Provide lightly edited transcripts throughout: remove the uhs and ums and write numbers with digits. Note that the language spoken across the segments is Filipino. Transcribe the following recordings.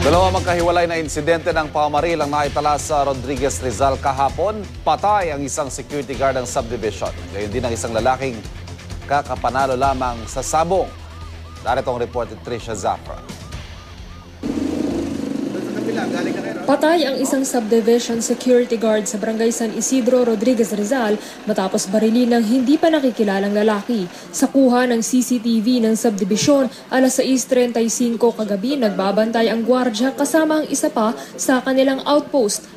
Dalawa magkahiwalay na insidente ng pamamaril ang naitala sa Rodriguez Rizal kahapon. Patay ang isang security guard ng subdivision. Gayon din ang isang lalaking kakapanalo lamang sa sabong. Narito ang report ni Trisha Zafra. Patay ang isang subdivision security guard sa Barangay San Isidro, Rodriguez Rizal matapos barilin ng hindi pa nakikilalang lalaki. Sa kuha ng CCTV ng subdivision, alas 6:35 kagabi nagbabantay ang gwardya kasama ang isa pa sa kanilang outpost.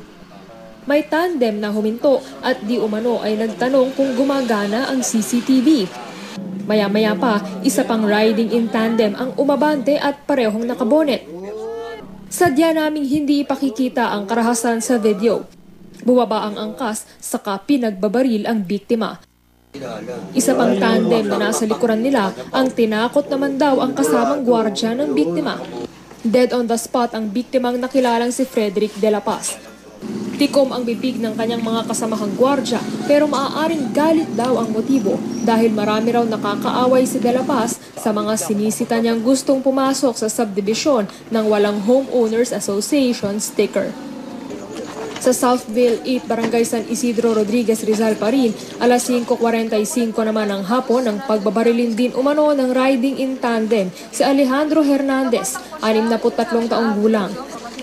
May tandem na huminto at di umano ay nagtanong kung gumagana ang CCTV. Maya-maya pa, isa pang riding in tandem ang umabante at parehong nakabonet. Sadya naming hindi ipakikita ang karahasan sa video. Bumaba ang angkas, saka pinagbabaril ang biktima. Isa pang tandem na nasa likuran nila ang tinakot naman daw ang kasamang gwardya ng biktima. Dead on the spot ang biktimang nakilalang si Frederick de la Paz. Tikom ang bibig ng kanyang mga kasamahang gwardya pero maaaring galit daw ang motibo dahil marami raw nakakaaway si De La Paz sa mga sinisita niyang gustong pumasok sa subdivision ng walang Homeowners Association sticker. Sa Southville 8, Barangay San Isidro, Rodriguez Rizal pa rin, alas 5:45 naman ng hapon ang pagbabarilin din umano ng riding in tandem si Alejandro Hernandez, 63 taong gulang.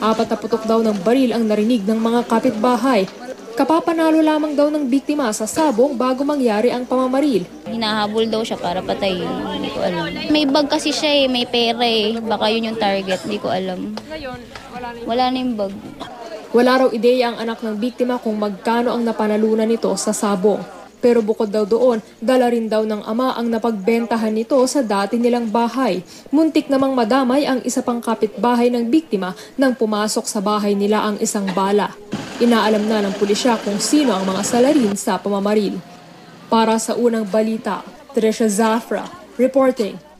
4 na putok daw ng baril ang narinig ng mga kapitbahay. Kapapanalo lamang daw ng biktima sa sabong bago mangyari ang pamamaril. Hinahabol daw siya para patayin. Hindi ko alam. May bag kasi siya may pera Baka yun yung target, hindi ko alam. Wala na yung bag. Wala raw ideya ang anak ng biktima kung magkano ang napanalunan nito sa sabong. Pero bukod daw doon, dala rin daw ng ama ang napagbentahan nito sa dati nilang bahay. Muntik namang madamay ang isa pang kapitbahay ng biktima nang pumasok sa bahay nila ang isang bala. Inaalam na ng pulisya kung sino ang mga salarin sa pamamaril. Para sa unang balita, Trisha Zafra, reporting.